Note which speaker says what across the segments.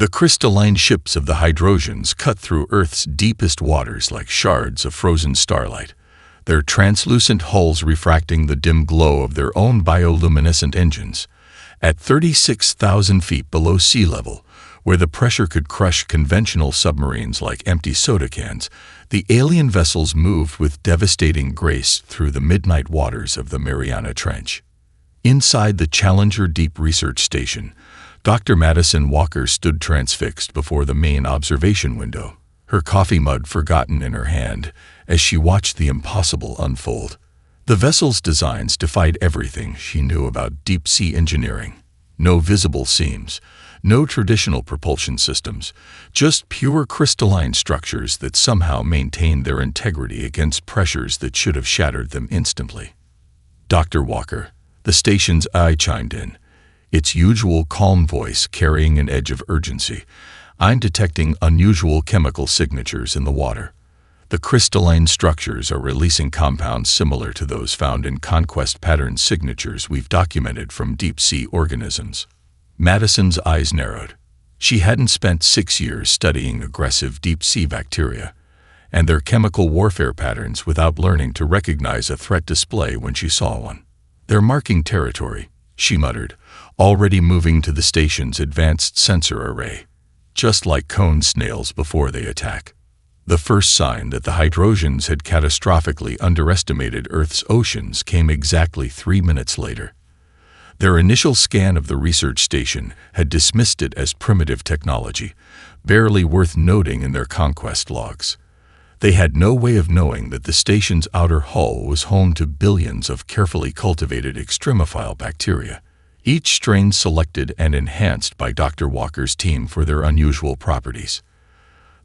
Speaker 1: The crystalline ships of the Hydrosians cut through Earth's deepest waters like shards of frozen starlight, their translucent hulls refracting the dim glow of their own bioluminescent engines. At 36,000 feet below sea level, where the pressure could crush conventional submarines like empty soda cans, the alien vessels moved with devastating grace through the midnight waters of the Mariana Trench. Inside the Challenger Deep Research Station, Dr. Madison Walker stood transfixed before the main observation window, her coffee mug forgotten in her hand as she watched the impossible unfold. The vessel's designs defied everything she knew about deep-sea engineering. No visible seams, no traditional propulsion systems, just pure crystalline structures that somehow maintained their integrity against pressures that should have shattered them instantly. "Dr. Walker," the station's eye chimed in, its usual calm voice carrying an edge of urgency. "I'm detecting unusual chemical signatures in the water. The crystalline structures are releasing compounds similar to those found in conquest pattern signatures we've documented from deep-sea organisms." Madison's eyes narrowed. She hadn't spent 6 years studying aggressive deep-sea bacteria and their chemical warfare patterns without learning to recognize a threat display when she saw one. "They're marking territory," she muttered, already moving to the station's advanced sensor array, just like cone snails before they attack. The first sign that the Hydrosians had catastrophically underestimated Earth's oceans came exactly 3 minutes later. Their initial scan of the research station had dismissed it as primitive technology, barely worth noting in their conquest logs. They had no way of knowing that the station's outer hull was home to billions of carefully cultivated extremophile bacteria, each strain selected and enhanced by Dr. Walker's team for their unusual properties.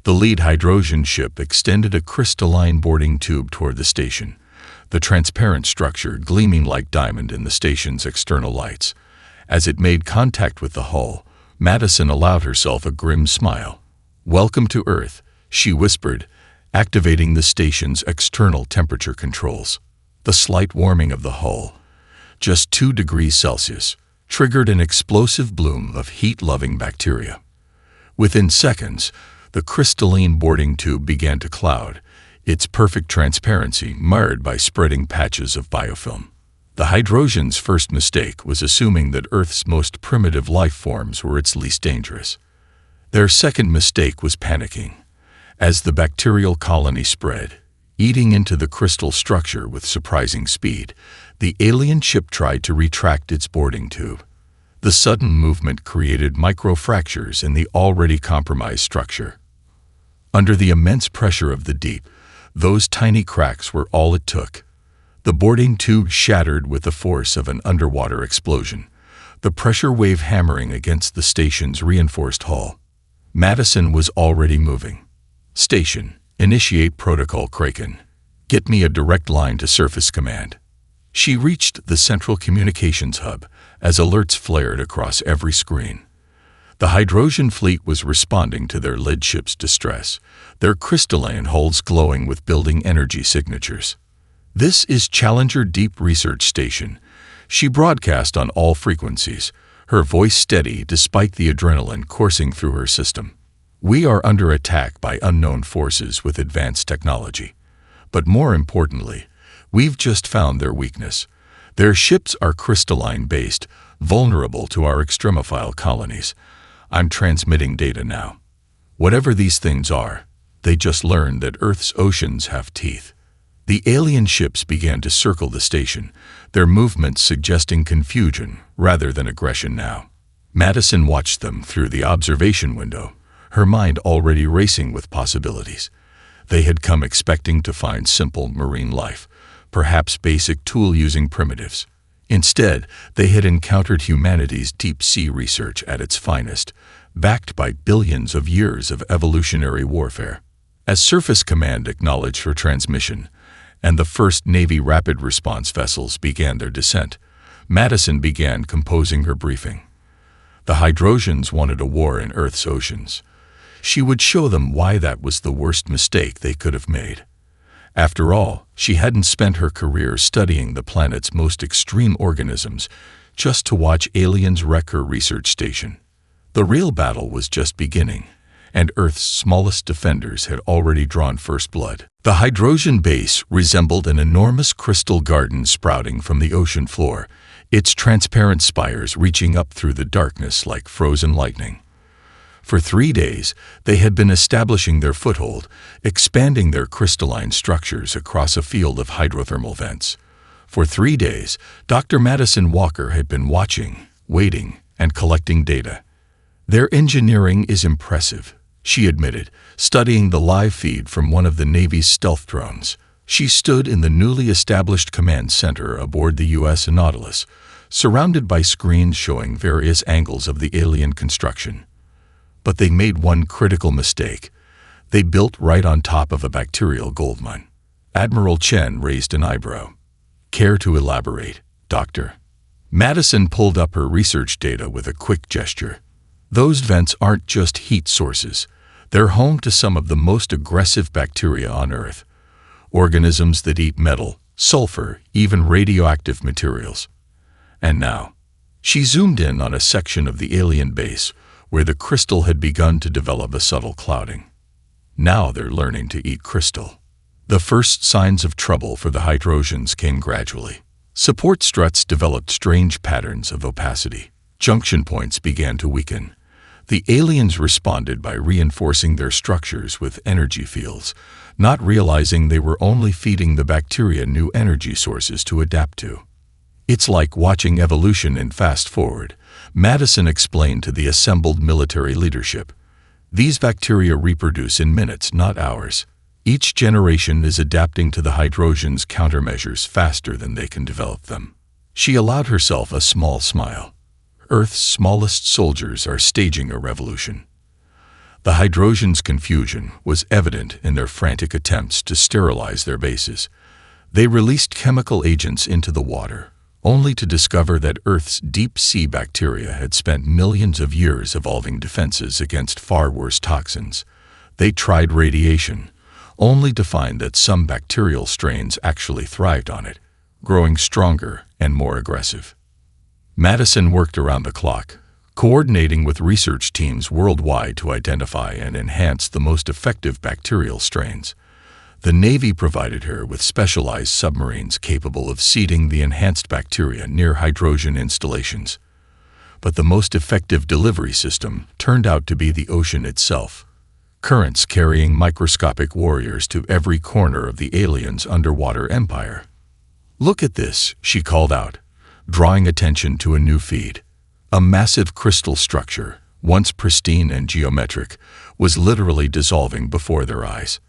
Speaker 1: The lead Hydrosian ship extended a crystalline boarding tube toward the station, the transparent structure gleaming like diamond in the station's external lights. As it made contact with the hull, Madison allowed herself a grim smile. "Welcome to Earth," she whispered, activating the station's external temperature controls. The slight warming of the hull, just 2 degrees Celsius, triggered an explosive bloom of heat-loving bacteria. Within seconds, the crystalline boarding tube began to cloud, its perfect transparency marred by spreading patches of biofilm. The Hydrosians' first mistake was assuming that Earth's most primitive life forms were its least dangerous. Their second mistake was panicking. As the bacterial colony spread, eating into the crystal structure with surprising speed, the alien ship tried to retract its boarding tube. The sudden movement created microfractures in the already compromised structure. Under the immense pressure of the deep, those tiny cracks were all it took. The boarding tube shattered with the force of an underwater explosion, the pressure wave hammering against the station's reinforced hull. Madison was already moving. "Station, initiate protocol Kraken. Get me a direct line to Surface Command." She reached the central communications hub as alerts flared across every screen. The Hydrosian fleet was responding to their lead ship's distress, their crystalline hulls glowing with building energy signatures. "This is Challenger Deep Research Station." She broadcast on all frequencies, her voice steady despite the adrenaline coursing through her system. "We are under attack by unknown forces with advanced technology. But more importantly, we've just found their weakness. Their ships are crystalline-based, vulnerable to our extremophile colonies. I'm transmitting data now. Whatever these things are, they just learned that Earth's oceans have teeth." The alien ships began to circle the station, their movements suggesting confusion rather than aggression now. Madison watched them through the observation window, her mind already racing with possibilities. They had come expecting to find simple marine life, perhaps basic tool-using primitives. Instead, they had encountered humanity's deep-sea research at its finest, backed by billions of years of evolutionary warfare. As Surface Command acknowledged her transmission, and the first Navy rapid response vessels began their descent, Madison began composing her briefing. The Hydrosians wanted a war in Earth's oceans. She would show them why that was the worst mistake they could have made. After all, she hadn't spent her career studying the planet's most extreme organisms just to watch aliens wreck her research station. The real battle was just beginning, and Earth's smallest defenders had already drawn first blood. The Hydrogen base resembled an enormous crystal garden sprouting from the ocean floor, its transparent spires reaching up through the darkness like frozen lightning. For 3 days, they had been establishing their foothold, expanding their crystalline structures across a field of hydrothermal vents. For 3 days, Dr. Madison Walker had been watching, waiting, and collecting data. "Their engineering is impressive," she admitted, studying the live feed from one of the Navy's stealth drones. She stood in the newly established command center aboard the U.S. Nautilus, surrounded by screens showing various angles of the alien construction. But they made one critical mistake. They built right on top of a bacterial goldmine. Admiral Chen raised an eyebrow. "Care to elaborate, Doctor?" Madison pulled up her research data with a quick gesture. "Those vents aren't just heat sources. They're home to some of the most aggressive bacteria on Earth. Organisms that eat metal, sulfur, even radioactive materials. And now," she zoomed in on a section of the alien base where the crystal had begun to develop a subtle clouding. "Now they're learning to eat crystal." The first signs of trouble for the Hydrosians came gradually. Support struts developed strange patterns of opacity. Junction points began to weaken. The aliens responded by reinforcing their structures with energy fields, not realizing they were only feeding the bacteria new energy sources to adapt to. "It's like watching evolution in fast forward," Madison explained to the assembled military leadership. "These bacteria reproduce in minutes, not hours. Each generation is adapting to the Hydrosians' countermeasures faster than they can develop them." She allowed herself a small smile. Earth's smallest soldiers are staging a revolution. The Hydrosians' confusion was evident in their frantic attempts to sterilize their bases. They released chemical agents into the water, only to discover that Earth's deep-sea bacteria had spent millions of years evolving defenses against far worse toxins. They tried radiation, only to find that some bacterial strains actually thrived on it, growing stronger and more aggressive. Madison worked around the clock, coordinating with research teams worldwide to identify and enhance the most effective bacterial strains. The Navy provided her with specialized submarines capable of seeding the enhanced bacteria near Hydrosian installations. But the most effective delivery system turned out to be the ocean itself, currents carrying microscopic warriors to every corner of the aliens' underwater empire. "Look at this," she called out, drawing attention to a new feed. A massive crystal structure, once pristine and geometric, was literally dissolving before their eyes.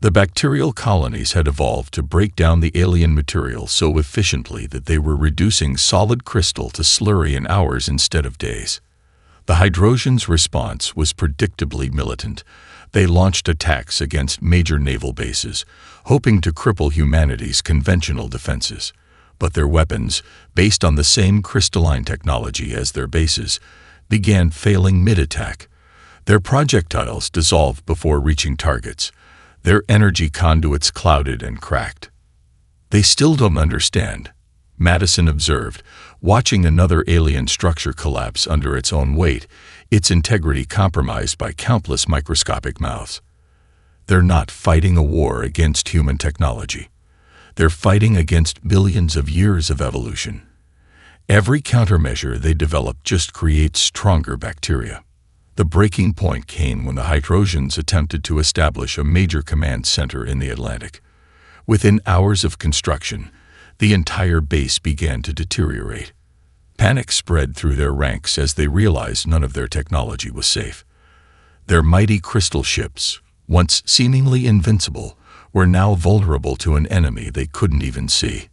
Speaker 1: The bacterial colonies had evolved to break down the alien material so efficiently that they were reducing solid crystal to slurry in hours instead of days. The Hydrosians' response was predictably militant. They launched attacks against major naval bases, hoping to cripple humanity's conventional defenses. But their weapons, based on the same crystalline technology as their bases, began failing mid-attack. Their projectiles dissolved before reaching targets. Their energy conduits clouded and cracked. "They still don't understand," Madison observed, watching another alien structure collapse under its own weight, its integrity compromised by countless microscopic mouths. "They're not fighting a war against human technology. They're fighting against billions of years of evolution. Every countermeasure they develop just creates stronger bacteria." The breaking point came when the Hydrosians attempted to establish a major command center in the Atlantic. Within hours of construction, the entire base began to deteriorate. Panic spread through their ranks as they realized none of their technology was safe. Their mighty crystal ships, once seemingly invincible, were now vulnerable to an enemy they couldn't even see.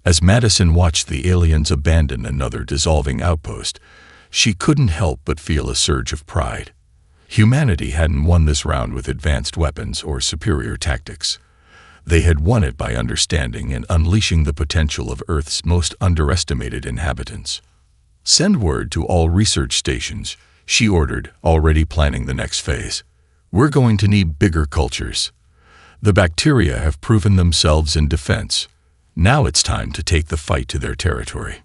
Speaker 1: As Madison watched the aliens abandon another dissolving outpost, she couldn't help but feel a surge of pride. Humanity hadn't won this round with advanced weapons or superior tactics. They had won it by understanding and unleashing the potential of Earth's most underestimated inhabitants. "Send word to all research stations," she ordered, already planning the next phase. "We're going to need bigger cultures. The bacteria have proven themselves in defense. Now it's time to take the fight to their territory."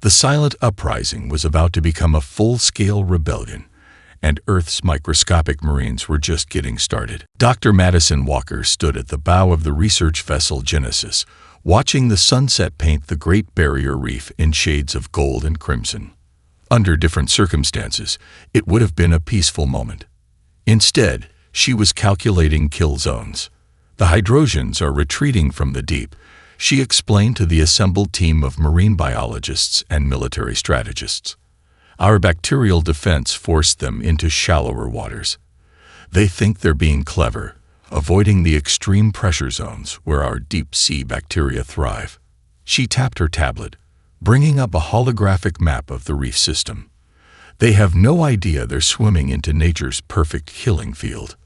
Speaker 1: The silent uprising was about to become a full-scale rebellion, and Earth's microscopic marines were just getting started. Dr. Madison Walker stood at the bow of the research vessel Genesis, watching the sunset paint the Great Barrier Reef in shades of gold and crimson. Under different circumstances, it would have been a peaceful moment. Instead, she was calculating kill zones. The Hydrosians are retreating from the deep, she explained to the assembled team of marine biologists and military strategists. Our bacterial defense forced them into shallower waters. They think they're being clever, avoiding the extreme pressure zones where our deep-sea bacteria thrive. She tapped her tablet, bringing up a holographic map of the reef system. They have no idea they're swimming into nature's perfect killing field.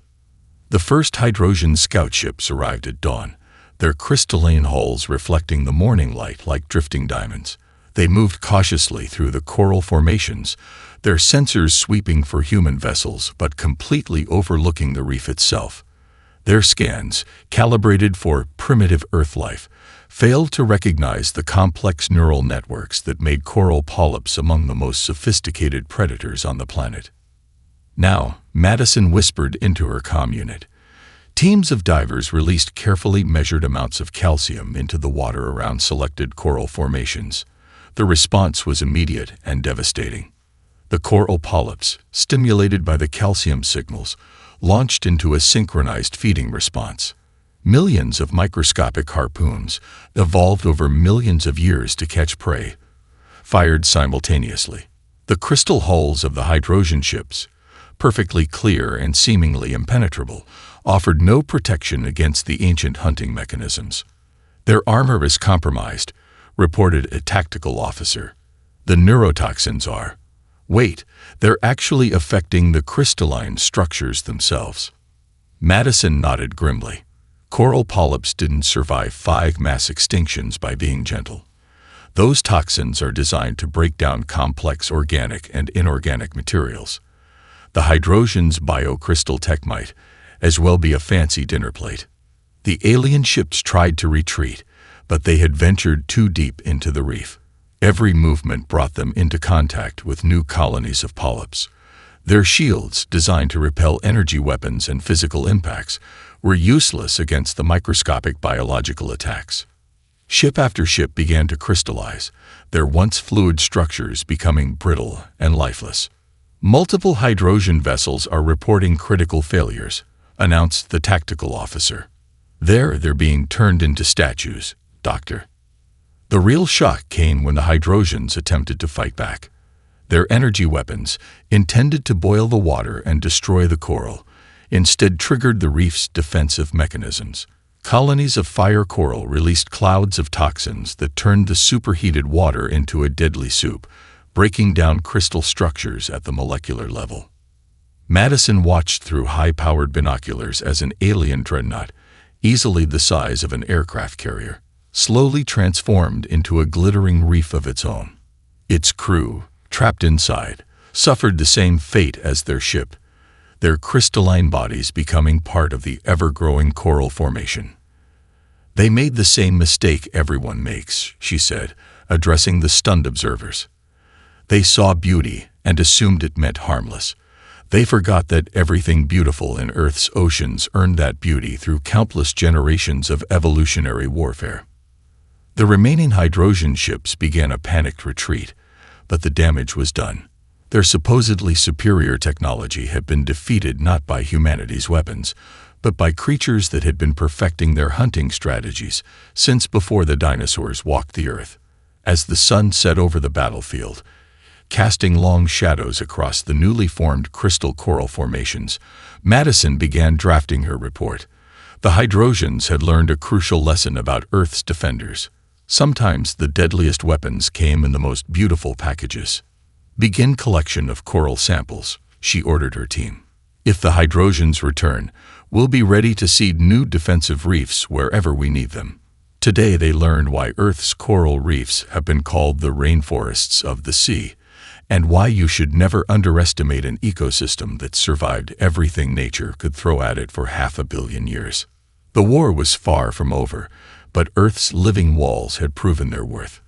Speaker 1: The first Hydrosian scout ships arrived at dawn, their crystalline hulls reflecting the morning light like drifting diamonds. They moved cautiously through the coral formations, their sensors sweeping for human vessels but completely overlooking the reef itself. Their scans, calibrated for primitive Earth life, failed to recognize the complex neural networks that made coral polyps among the most sophisticated predators on the planet. Now, Madison whispered into her comm unit. Teams of divers released carefully measured amounts of calcium into the water around selected coral formations. The response was immediate and devastating. The coral polyps, stimulated by the calcium signals, launched into a synchronized feeding response. Millions of microscopic harpoons, evolved over millions of years to catch prey, fired simultaneously. The crystal hulls of the Hydrosian ships, perfectly clear and seemingly impenetrable, offered no protection against the ancient hunting mechanisms. Their armor is compromised, reported a tactical officer. The neurotoxins are. Wait, they're actually affecting the crystalline structures themselves. Madison nodded grimly. Coral polyps didn't survive 5 mass extinctions by being gentle. Those toxins are designed to break down complex organic and inorganic materials. The Hydrosians' biocrystal tech might as well be a fancy dinner plate. The alien ships tried to retreat, but they had ventured too deep into the reef. Every movement brought them into contact with new colonies of polyps. Their shields, designed to repel energy weapons and physical impacts, were useless against the microscopic biological attacks. Ship after ship began to crystallize, their once fluid structures becoming brittle and lifeless. Multiple Hydrosian vessels are reporting critical failures, announced the tactical officer. They're being turned into statues, Doctor. The real shock came when the Hydrosians attempted to fight back. Their energy weapons, intended to boil the water and destroy the coral, instead triggered the reef's defensive mechanisms. Colonies of fire coral released clouds of toxins that turned the superheated water into a deadly soup, breaking down crystal structures at the molecular level. Madison watched through high-powered binoculars as an alien dreadnought, easily the size of an aircraft carrier, slowly transformed into a glittering reef of its own. Its crew, trapped inside, suffered the same fate as their ship, their crystalline bodies becoming part of the ever-growing coral formation. They made the same mistake everyone makes, she said, addressing the stunned observers. They saw beauty and assumed it meant harmless. They forgot that everything beautiful in Earth's oceans earned that beauty through countless generations of evolutionary warfare. The remaining Hydrosian ships began a panicked retreat, but the damage was done. Their supposedly superior technology had been defeated not by humanity's weapons, but by creatures that had been perfecting their hunting strategies since before the dinosaurs walked the Earth. As the sun set over the battlefield, casting long shadows across the newly formed crystal coral formations, Madison began drafting her report. The Hydrosians had learned a crucial lesson about Earth's defenders. Sometimes the deadliest weapons came in the most beautiful packages. Begin collection of coral samples, she ordered her team. If the Hydrosians return, we'll be ready to seed new defensive reefs wherever we need them. Today they learned why Earth's coral reefs have been called the rainforests of the sea, and why you should never underestimate an ecosystem that survived everything nature could throw at it for 500 million years. The war was far from over, but Earth's living walls had proven their worth.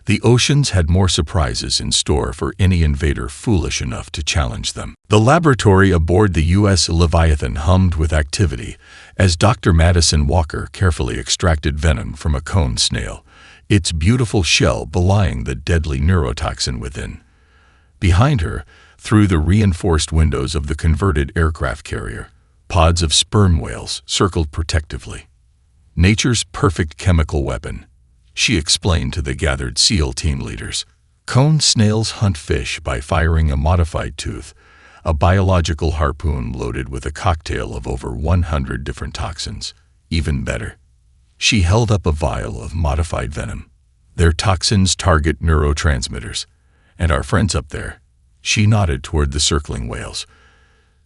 Speaker 1: The oceans had more surprises in store for any invader foolish enough to challenge them. The laboratory aboard the U.S. Leviathan hummed with activity as Dr. Madison Walker carefully extracted venom from a cone snail, its beautiful shell belying the deadly neurotoxin within. Behind her, through the reinforced windows of the converted aircraft carrier, pods of sperm whales circled protectively. Nature's perfect chemical weapon, she explained to the gathered SEAL team leaders. Cone snails hunt fish by firing a modified tooth, a biological harpoon loaded with a cocktail of over 100 different toxins. Even better. She held up a vial of modified venom. Their toxins target neurotransmitters. And our friends up there, she nodded toward the circling whales,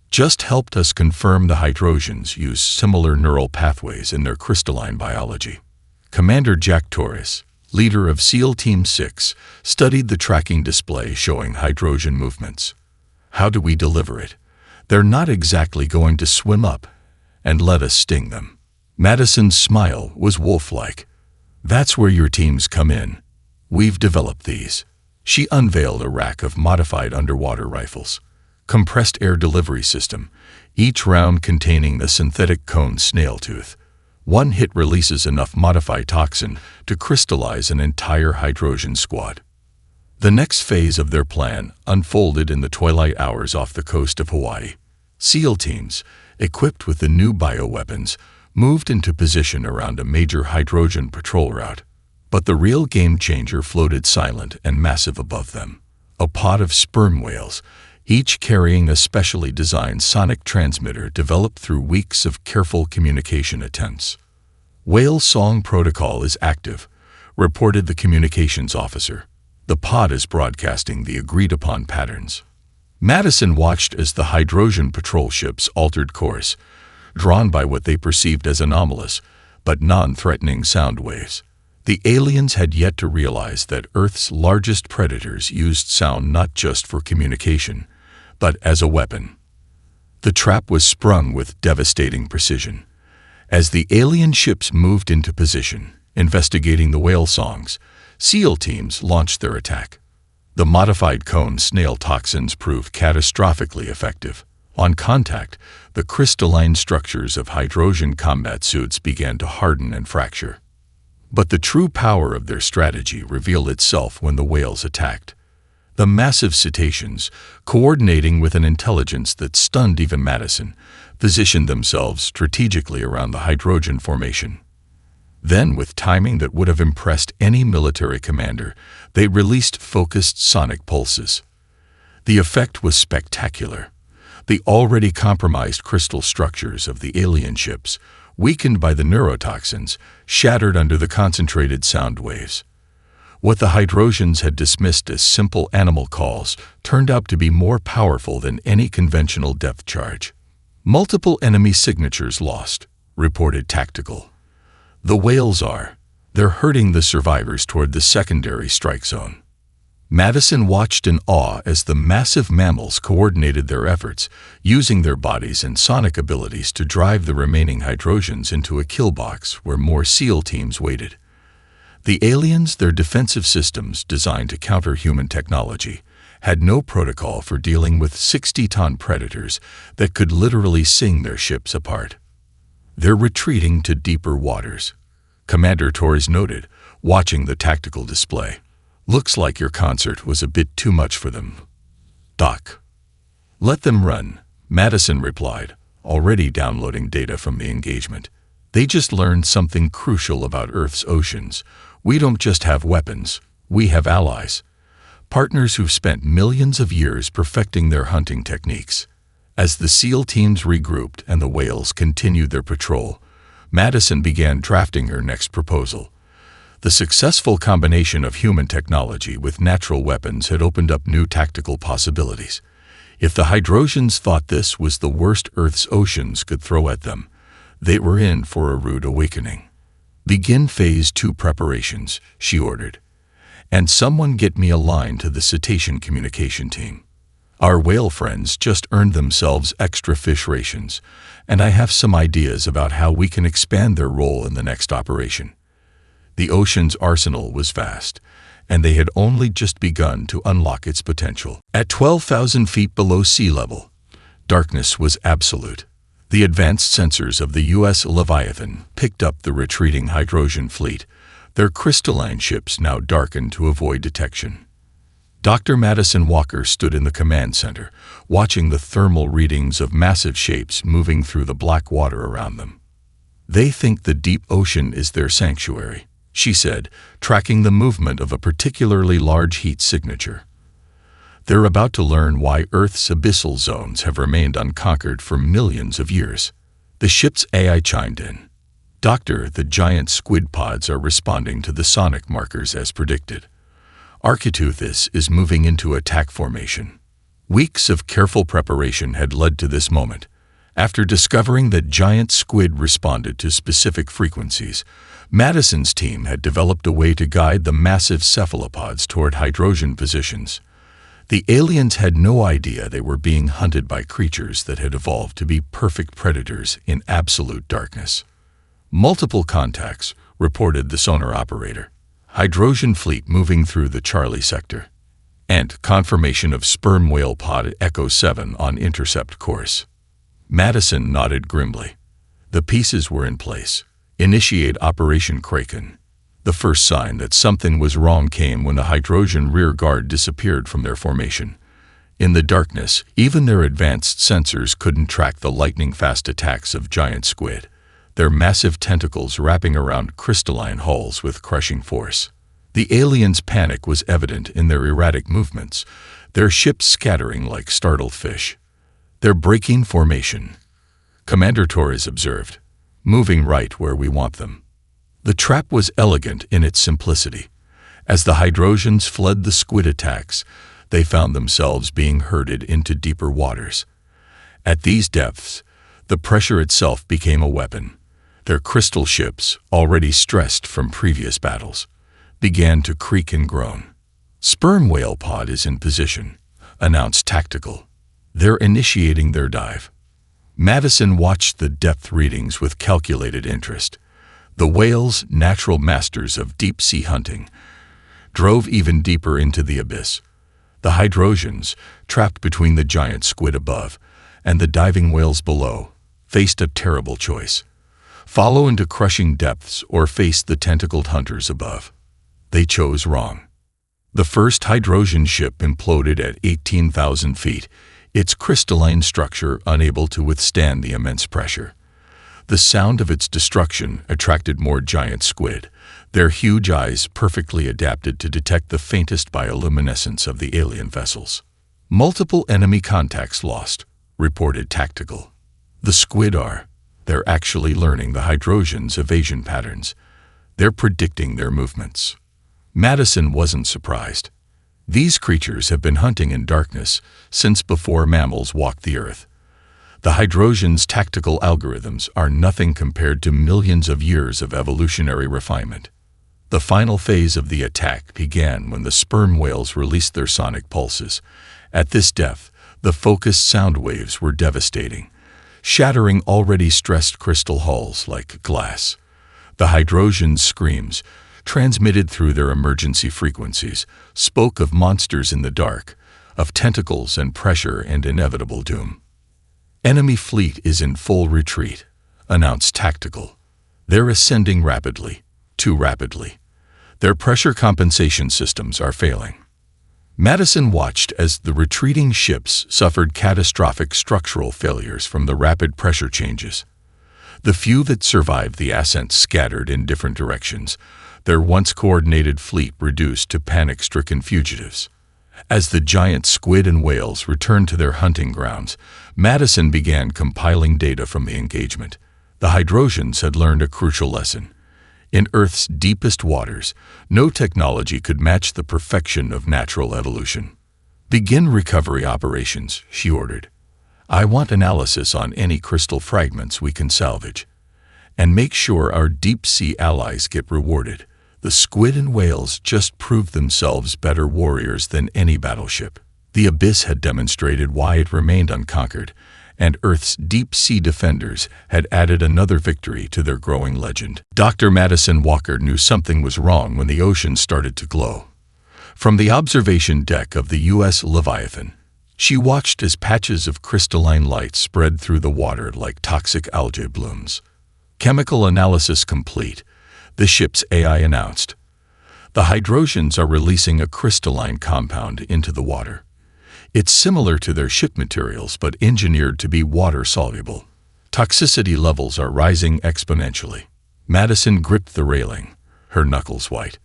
Speaker 1: just helped us confirm the hydrogens use similar neural pathways in their crystalline biology. Commander Jack Torres, leader of SEAL Team 6, studied the tracking display showing hydrogen movements. How do we deliver it? They're not exactly going to swim up and let us sting them. Madison's smile was wolf-like. That's where your teams come in. We've developed these. She unveiled a rack of modified underwater rifles. Compressed air delivery system, each round containing a synthetic cone snail tooth. One hit releases enough modified toxin to crystallize an entire hydrogen squad. The next phase of their plan unfolded in the twilight hours off the coast of Hawaii. SEAL teams, equipped with the new bioweapons, moved into position around a major hydrogen patrol route. But the real game-changer floated silent and massive above them. A pod of sperm whales, each carrying a specially designed sonic transmitter developed through weeks of careful communication attempts. Whale song protocol is active, reported the communications officer. The pod is broadcasting the agreed-upon patterns. Madison watched as the hydrogen patrol ships altered course, drawn by what they perceived as anomalous, but non-threatening sound waves. The aliens had yet to realize that Earth's largest predators used sound not just for communication, but as a weapon. The trap was sprung with devastating precision. As the alien ships moved into position, investigating the whale songs, SEAL teams launched their attack. The modified cone snail toxins proved catastrophically effective. On contact, the crystalline structures of hydrogen combat suits began to harden and fracture. But the true power of their strategy revealed itself when the whales attacked. The massive cetaceans, coordinating with an intelligence that stunned even Madison, positioned themselves strategically around the hydrogen formation. Then, with timing that would have impressed any military commander, they released focused sonic pulses. The effect was spectacular. The already compromised crystal structures of the alien ships, weakened by the neurotoxins, shattered under the concentrated sound waves. What the hydrogens had dismissed as simple animal calls turned out to be more powerful than any conventional depth charge. Multiple enemy signatures lost, reported Tactical. The whales they're herding the survivors toward the secondary strike zone. Madison watched in awe as the massive mammals coordinated their efforts, using their bodies and sonic abilities to drive the remaining hydrogens into a kill box where more SEAL teams waited. The aliens, their defensive systems designed to counter human technology, had no protocol for dealing with 60-ton predators that could literally sing their ships apart. They're retreating to deeper waters, Commander Torres noted, watching the tactical display. Looks like your concert was a bit too much for them, Doc. Let them run, Madison replied, already downloading data from the engagement. They just learned something crucial about Earth's oceans. We don't just have weapons, we have allies. Partners who've spent millions of years perfecting their hunting techniques. As the SEAL teams regrouped and the whales continued their patrol, Madison began drafting her next proposal. The successful combination of human technology with natural weapons had opened up new tactical possibilities. If the hydrogens thought this was the worst Earth's oceans could throw at them, they were in for a rude awakening. Begin Phase 2 preparations, she ordered. And someone get me a line to the cetacean communication team. Our whale friends just earned themselves extra fish rations, and I have some ideas about how we can expand their role in the next operation. The ocean's arsenal was vast, and they had only just begun to unlock its potential. At 12,000 feet below sea level, darkness was absolute. The advanced sensors of the U.S. Leviathan picked up the retreating Hydrogen fleet, their crystalline ships now darkened to avoid detection. Dr. Madison Walker stood in the command center, watching the thermal readings of massive shapes moving through the black water around them. "They think the deep ocean is their sanctuary," she said, tracking the movement of a particularly large heat signature. "They're about to learn why Earth's abyssal zones have remained unconquered for millions of years." The ship's AI chimed in. "Doctor, the giant squid pods are responding to the sonic markers as predicted. Architeuthis is moving into attack formation." Weeks of careful preparation had led to this moment. After discovering that giant squid responded to specific frequencies, Madison's team had developed a way to guide the massive cephalopods toward Hydrogen positions. The aliens had no idea they were being hunted by creatures that had evolved to be perfect predators in absolute darkness. "Multiple contacts," reported the sonar operator. "Hydrogen fleet moving through the Charlie sector. And confirmation of sperm whale pod Echo 7 on intercept course." Madison nodded grimly. The pieces were in place. Initiate Operation Kraken. The first sign that something was wrong came when the Hydrogen rear guard disappeared from their formation. In the darkness, even their advanced sensors couldn't track the lightning-fast attacks of giant squid, their massive tentacles wrapping around crystalline hulls with crushing force. The aliens' panic was evident in their erratic movements, their ships scattering like startled fish. "They're breaking formation," Commander Torres observed, "moving right where we want them." The trap was elegant in its simplicity. As the Hydrogens fled the squid attacks, they found themselves being herded into deeper waters. At these depths, the pressure itself became a weapon. Their crystal ships, already stressed from previous battles, began to creak and groan. "Sperm whale pod is in position," announced Tactical. "They're initiating their dive." Madison watched the depth readings with calculated interest. The whales, natural masters of deep-sea hunting, drove even deeper into the abyss. The Hydrogens, trapped between the giant squid above and the diving whales below, faced a terrible choice: follow into crushing depths or face the tentacled hunters above. They chose wrong. The first Hydrogen ship imploded at 18,000 feet, its crystalline structure unable to withstand the immense pressure. The sound of its destruction attracted more giant squid, their huge eyes perfectly adapted to detect the faintest bioluminescence of the alien vessels. "Multiple enemy contacts lost," reported Tactical. "The squid they're actually learning the Hydrogen's evasion patterns. They're predicting their movements." Madison wasn't surprised. These creatures have been hunting in darkness since before mammals walked the earth. The Hydrogen's tactical algorithms are nothing compared to millions of years of evolutionary refinement. The final phase of the attack began when the sperm whales released their sonic pulses. At this depth, the focused sound waves were devastating, shattering already stressed crystal hulls like glass. The Hydrogen's screams, transmitted through their emergency frequencies, spoke of monsters in the dark, of tentacles and pressure and inevitable doom. "Enemy fleet is in full retreat," announced Tactical. "They're ascending rapidly, too rapidly. Their pressure compensation systems are failing." Madison watched as the retreating ships suffered catastrophic structural failures from the rapid pressure changes. The few that survived the ascent scattered in different directions, their once coordinated fleet reduced to panic-stricken fugitives. As the giant squid and whales returned to their hunting grounds, Madison began compiling data from the engagement. The Hydrogens had learned a crucial lesson. In Earth's deepest waters, no technology could match the perfection of natural evolution. "Begin recovery operations," she ordered. "I want analysis on any crystal fragments we can salvage. And make sure our deep-sea allies get rewarded. The squid and whales just proved themselves better warriors than any battleship." The abyss had demonstrated why it remained unconquered, and Earth's deep-sea defenders had added another victory to their growing legend. Dr. Madison Walker knew something was wrong when the ocean started to glow. From the observation deck of the U.S. Leviathan, she watched as patches of crystalline light spread through the water like toxic algae blooms. Chemical analysis complete, the ship's AI announced. The Hydrosians are releasing a crystalline compound into the water. It's similar to their ship materials but engineered to be water-soluble. Toxicity levels are rising exponentially. Madison gripped the railing, her knuckles white.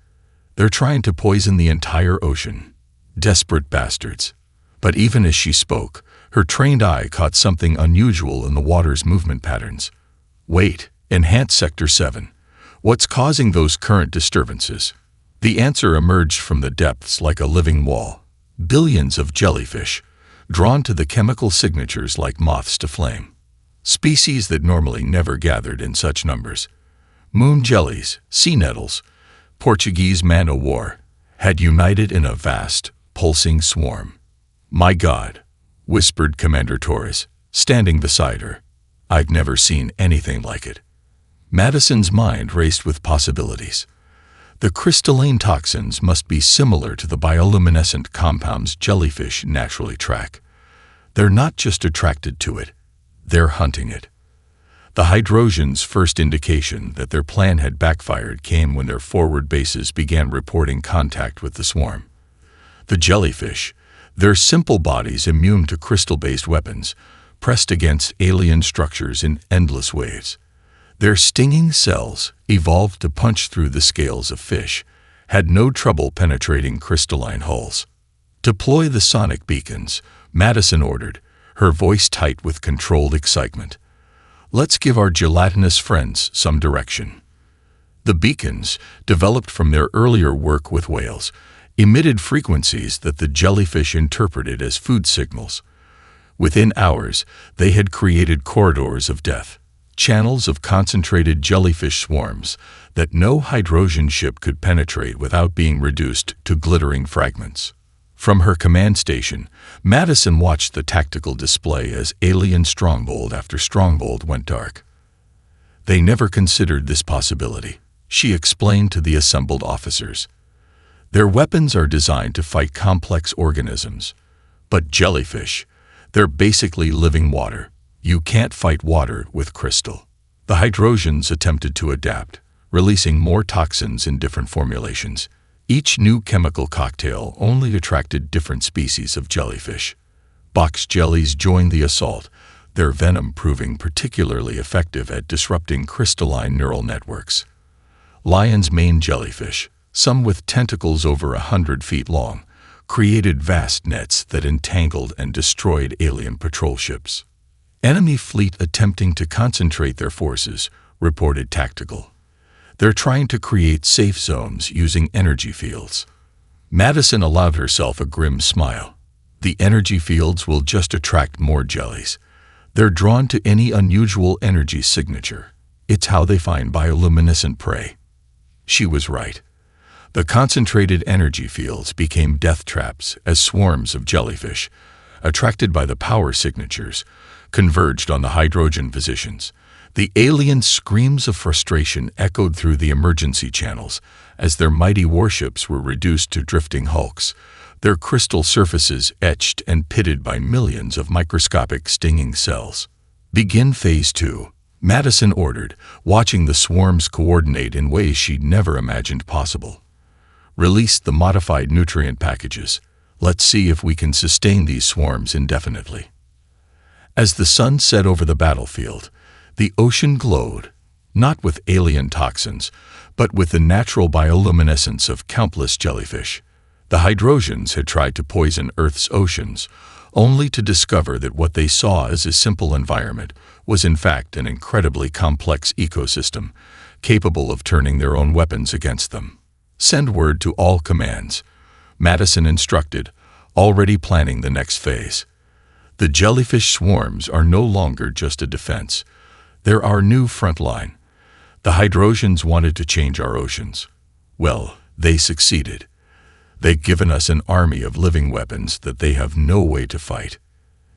Speaker 1: They're trying to poison the entire ocean. Desperate bastards. But even as she spoke, her trained eye caught something unusual in the water's movement patterns. Wait, enhance Sector 7. What's causing those current disturbances? The answer emerged from the depths like a living wall. Billions of jellyfish, drawn to the chemical signatures like moths to flame. Species that normally never gathered in such numbers. Moon jellies, sea nettles, Portuguese man-o'-war, had united in a vast, pulsing swarm. "My God," whispered Commander Torres, standing beside her. "I've never seen anything like it." Madison's mind raced with possibilities. The crystalline toxins must be similar to the bioluminescent compounds jellyfish naturally track. They're not just attracted to it, they're hunting it. The Hydrosians' first indication that their plan had backfired came when their forward bases began reporting contact with the swarm. The jellyfish, their simple bodies immune to crystal-based weapons, pressed against alien structures in endless waves. Their stinging cells, evolved to punch through the scales of fish, had no trouble penetrating crystalline hulls. "Deploy the sonic beacons," Madison ordered, her voice tight with controlled excitement. "Let's give our gelatinous friends some direction." The beacons, developed from their earlier work with whales, emitted frequencies that the jellyfish interpreted as food signals. Within hours, they had created corridors of death. Channels of concentrated jellyfish swarms that no Hydrosian ship could penetrate without being reduced to glittering fragments. From her command station, Madison watched the tactical display as alien stronghold after stronghold went dark. They never considered this possibility, she explained to the assembled officers. Their weapons are designed to fight complex organisms. But jellyfish, they're basically living water. You can't fight water with crystal. The Hydrosians attempted to adapt, releasing more toxins in different formulations. Each new chemical cocktail only attracted different species of jellyfish. Box jellies joined the assault, their venom proving particularly effective at disrupting crystalline neural networks. Lion's mane jellyfish, some with tentacles over 100 feet long, created vast nets that entangled and destroyed alien patrol ships. "Enemy fleet attempting to concentrate their forces," reported Tactical. "They're trying to create safe zones using energy fields." Madison allowed herself a grim smile. The energy fields will just attract more jellies. They're drawn to any unusual energy signature. It's how they find bioluminescent prey. She was right. The concentrated energy fields became death traps as swarms of jellyfish, attracted by the power signatures, converged on the Hydrosian positions. The alien screams of frustration echoed through the emergency channels as their mighty warships were reduced to drifting hulks, their crystal surfaces etched and pitted by millions of microscopic stinging cells. "Begin Phase 2, Madison ordered, watching the swarms coordinate in ways she'd never imagined possible. "Release the modified nutrient packages. Let's see if we can sustain these swarms indefinitely." As the sun set over the battlefield, the ocean glowed, not with alien toxins, but with the natural bioluminescence of countless jellyfish. The Hydrosians had tried to poison Earth's oceans, only to discover that what they saw as a simple environment was in fact an incredibly complex ecosystem, capable of turning their own weapons against them. "Send word to all commands," Madison instructed, already planning the next phase. The jellyfish swarms are no longer just a defense. They're our new front line. The Hydrosians wanted to change our oceans. Well, they succeeded. They've given us an army of living weapons that they have no way to fight.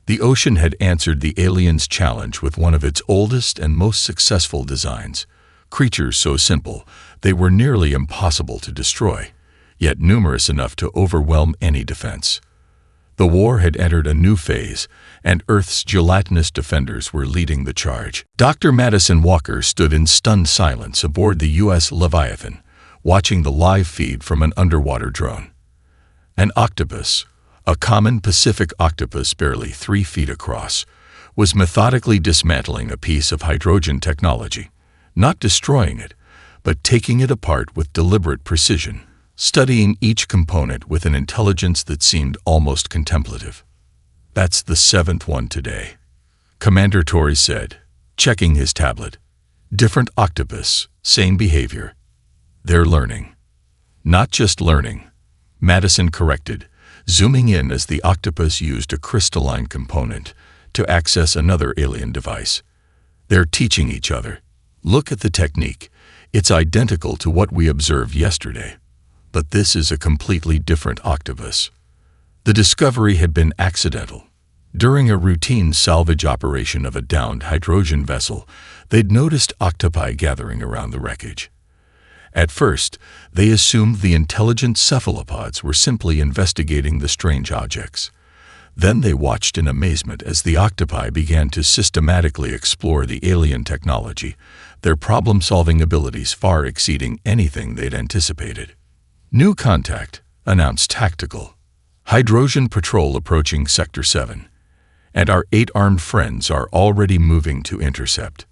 Speaker 1: The ocean had answered the aliens' challenge with one of its oldest and most successful designs. Creatures so simple, they were nearly impossible to destroy. yet numerous enough to overwhelm any defense. The war had entered a new phase, and Earth's gelatinous defenders were leading the charge. Dr. Madison Walker stood in stunned silence aboard the U.S. Leviathan, watching the live feed from an underwater drone. An octopus, a common Pacific octopus barely 3 feet across, was methodically dismantling a piece of hydrogen technology, not destroying it, but taking it apart with deliberate precision, studying each component with an intelligence that seemed almost contemplative. "That's the 7th one today," Commander Torres said, checking his tablet. "Different octopus, same behavior. They're learning." "Not just learning," Madison corrected, zooming in as the octopus used a crystalline component to access another alien device. "They're teaching each other. Look at the technique. It's identical to what we observed yesterday. But this is a completely different octopus." The discovery had been accidental. During a routine salvage operation of a downed hydrogen vessel, they'd noticed octopi gathering around the wreckage. At first, they assumed the intelligent cephalopods were simply investigating the strange objects. Then they watched in amazement as the octopi began to systematically explore the alien technology, their problem-solving abilities far exceeding anything they'd anticipated. "New contact," announced Tactical. "Hydrogen patrol approaching Sector 7. And our 8 armed friends are already moving to intercept."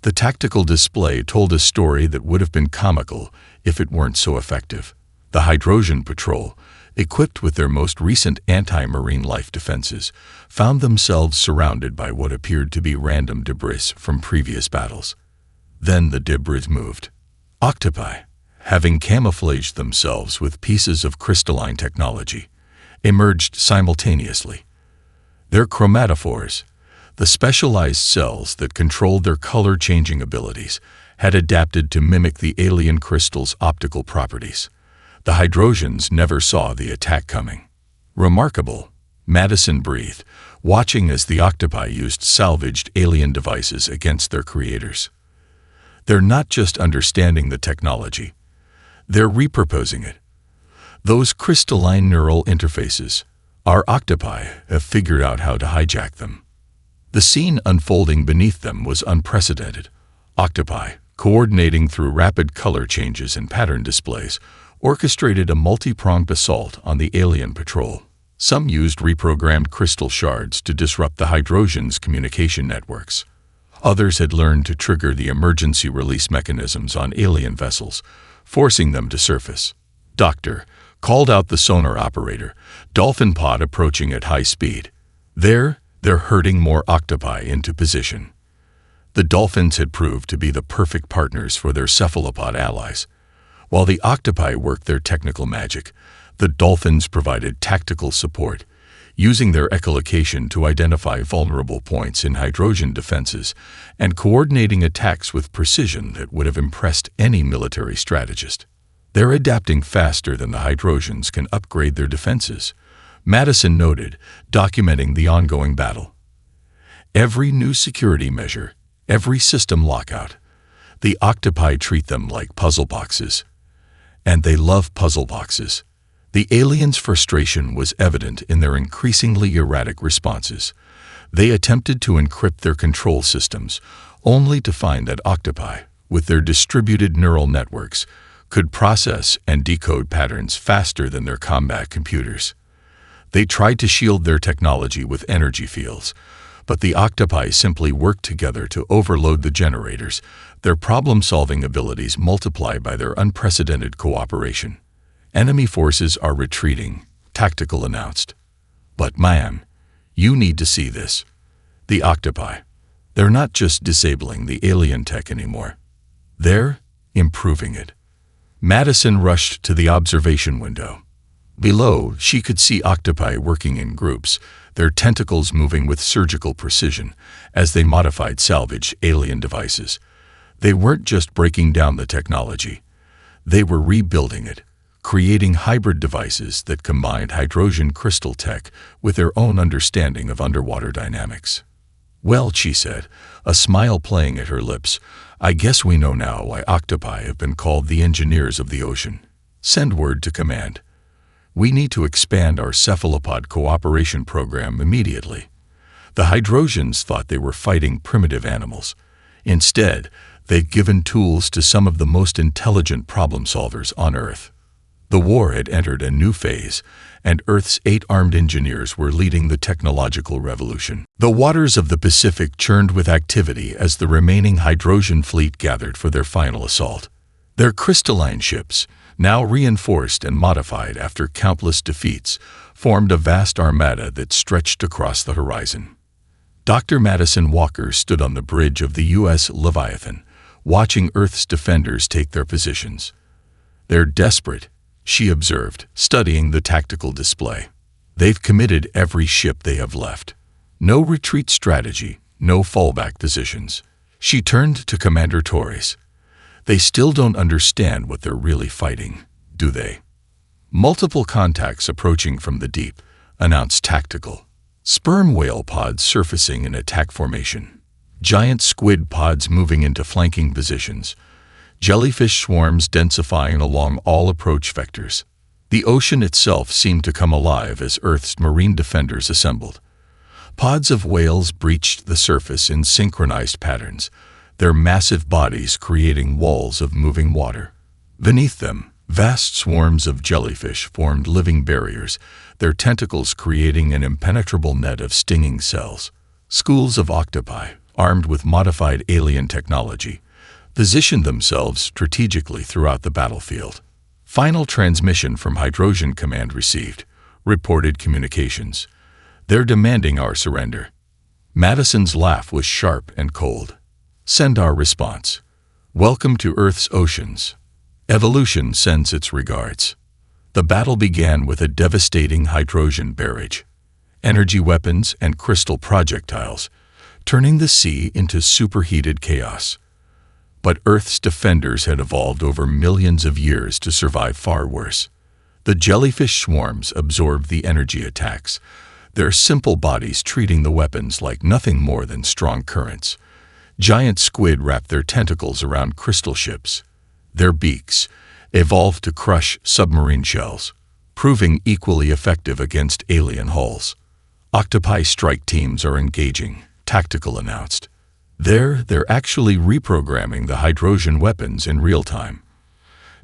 Speaker 1: The tactical display told a story that would have been comical if it weren't so effective. The Hydrogen Patrol, equipped with their most recent anti-marine life defenses, found themselves surrounded by what appeared to be random debris from previous battles. Then the debris moved. Octopi, having camouflaged themselves with pieces of crystalline technology, emerged simultaneously. Their chromatophores, the specialized cells that controlled their color-changing abilities, had adapted to mimic the alien crystal's optical properties. The Hydrosians never saw the attack coming. "Remarkable," Madison breathed, watching as the octopi used salvaged alien devices against their creators. "They're not just understanding the technology, they're repurposing it. Those crystalline neural interfaces, our octopi have figured out how to hijack them." The scene unfolding beneath them was unprecedented. Octopi, coordinating through rapid color changes and pattern displays, orchestrated a multi-pronged assault on the alien patrol. Some used reprogrammed crystal shards to disrupt the Hydrosians' communication networks. Others had learned to trigger the emergency release mechanisms on alien vessels, forcing them to surface. "Doctor," called out the sonar operator, dolphin pod approaching at high speed. They're herding more octopi into position." The dolphins had proved to be the perfect partners for their cephalopod allies. While the octopi worked their technical magic, the dolphins provided tactical support, using their echolocation to identify vulnerable points in hydrogen defenses and coordinating attacks with precision that would have impressed any military strategist. "They're adapting faster than the Hydrosians can upgrade their defenses," Madison noted, documenting the ongoing battle. "Every new security measure, every system lockout, the octopi treat them like puzzle boxes. And they love puzzle boxes." The aliens' frustration was evident in their increasingly erratic responses. They attempted to encrypt their control systems, only to find that octopi, with their distributed neural networks, could process and decode patterns faster than their combat computers. They tried to shield their technology with energy fields, but the octopi simply worked together to overload the generators, their problem-solving abilities multiplied by their unprecedented cooperation. "Enemy forces are retreating," Tactical announced. "But ma'am, you need to see this. The octopi, they're not just disabling the alien tech anymore. They're improving it." Madison rushed to the observation window. Below, she could see octopi working in groups, their tentacles moving with surgical precision as they modified salvaged alien devices. They weren't just breaking down the technology. They were rebuilding it, creating hybrid devices that combined hydrogen crystal tech with their own understanding of underwater dynamics. "Well," she said, a smile playing at her lips, "I guess we know now why octopi have been called the engineers of the ocean." Send word to command. We need to expand our cephalopod cooperation program immediately. The Hydrosians thought they were fighting primitive animals. Instead, they'd given tools to some of the most intelligent problem solvers on Earth. The war had entered a new phase, and Earth's 8 armed engineers were leading the technological revolution. The waters of the Pacific churned with activity as the remaining Hydrosian fleet gathered for their final assault. Their crystalline ships, now reinforced and modified after countless defeats, formed a vast armada that stretched across the horizon. Dr. Madison Walker stood on the bridge of the U.S. Leviathan, watching Earth's defenders take their positions. "They're desperate," she observed, studying the tactical display. "They've committed every ship they have left. No retreat strategy, no fallback positions." She turned to Commander Torres. "They still don't understand what they're really fighting, do they?" "Multiple contacts approaching from the deep," announced Tactical. "Sperm whale pods surfacing in attack formation. Giant squid pods moving into flanking positions. Jellyfish swarms densifying along all approach vectors." The ocean itself seemed to come alive as Earth's marine defenders assembled. Pods of whales breached the surface in synchronized patterns, their massive bodies creating walls of moving water. Beneath them, vast swarms of jellyfish formed living barriers, their tentacles creating an impenetrable net of stinging cells. Schools of octopi, armed with modified alien technology, positioned themselves strategically throughout the battlefield. "Final transmission from Hydrosian Command received," reported communications. "They're demanding our surrender." Madison's laugh was sharp and cold. "Send our response. Welcome to Earth's oceans. Evolution sends its regards." The battle began with a devastating Hydrosian barrage. Energy weapons and crystal projectiles, turning the sea into superheated chaos. But Earth's defenders had evolved over millions of years to survive far worse. The jellyfish swarms absorbed the energy attacks, their simple bodies treating the weapons like nothing more than strong currents. Giant squid wrapped their tentacles around crystal ships. Their beaks evolved to crush submarine shells, proving equally effective against alien hulls. "Octopi strike teams are engaging," Tactical announced. They're actually reprogramming the Hydrosian weapons in real time,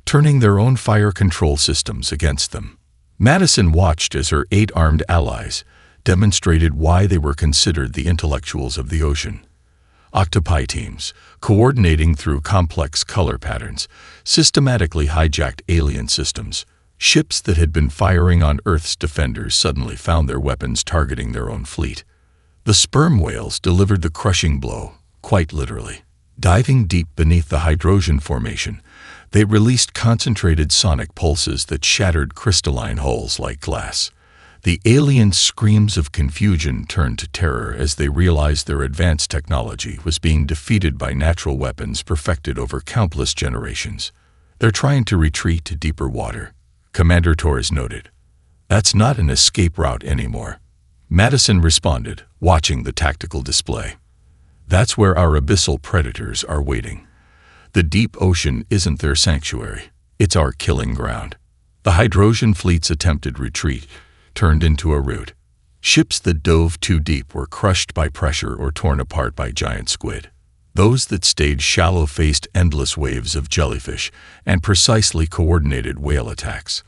Speaker 1: turning their own fire control systems against them. Madison watched as her 8 armed allies demonstrated why they were considered the intellectuals of the ocean. Octopi teams, coordinating through complex color patterns, systematically hijacked alien systems. Ships that had been firing on Earth's defenders suddenly found their weapons targeting their own fleet. The sperm whales delivered the crushing blow, quite literally. Diving deep beneath the Hydrosian formation, they released concentrated sonic pulses that shattered crystalline hulls like glass. The alien screams of confusion turned to terror as they realized their advanced technology was being defeated by natural weapons perfected over countless generations. "They're trying to retreat to deeper water," Commander Torres noted. "That's not an escape route anymore." Madison responded, watching the tactical display. "That's where our abyssal predators are waiting. The deep ocean isn't their sanctuary, it's our killing ground." The Hydrosian fleet's attempted retreat turned into a rout. Ships that dove too deep were crushed by pressure or torn apart by giant squid. Those that stayed shallow faced endless waves of jellyfish and precisely coordinated whale attacks.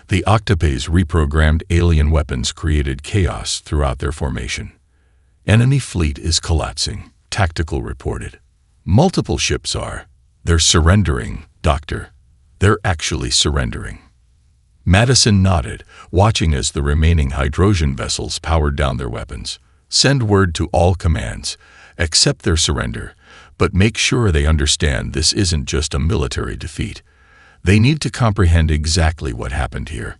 Speaker 1: The octopi's reprogrammed alien weapons created chaos throughout their formation. "Enemy fleet is collapsing," Tactical reported. "Multiple ships are. They're surrendering, Doctor. They're actually surrendering." Madison nodded, watching as the remaining Hydrosian vessels powered down their weapons. "Send word to all commands. Accept their surrender, but make sure they understand this isn't just a military defeat. They need to comprehend exactly what happened here."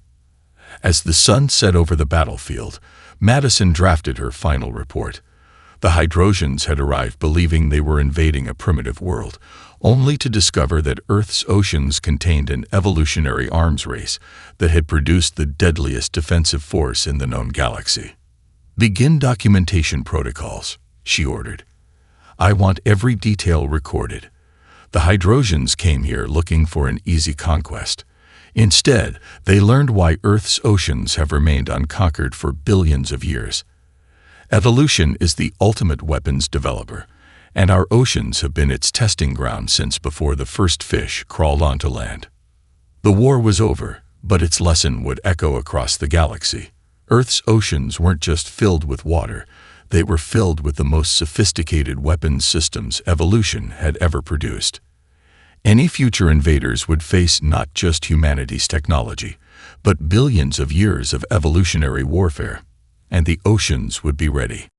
Speaker 1: As the sun set over the battlefield, Madison drafted her final report. The Hydrosians had arrived believing they were invading a primitive world, only to discover that Earth's oceans contained an evolutionary arms race that had produced the deadliest defensive force in the known galaxy. "Begin documentation protocols," she ordered. "I want every detail recorded. The Hydrosians came here looking for an easy conquest. Instead, they learned why Earth's oceans have remained unconquered for billions of years. Evolution is the ultimate weapons developer, and our oceans have been its testing ground since before the first fish crawled onto land. The war was over, but its lesson would echo across the galaxy. Earth's oceans weren't just filled with water, they were filled with the most sophisticated weapons systems evolution had ever produced. Any future invaders would face not just humanity's technology, but billions of years of evolutionary warfare, and the oceans would be ready.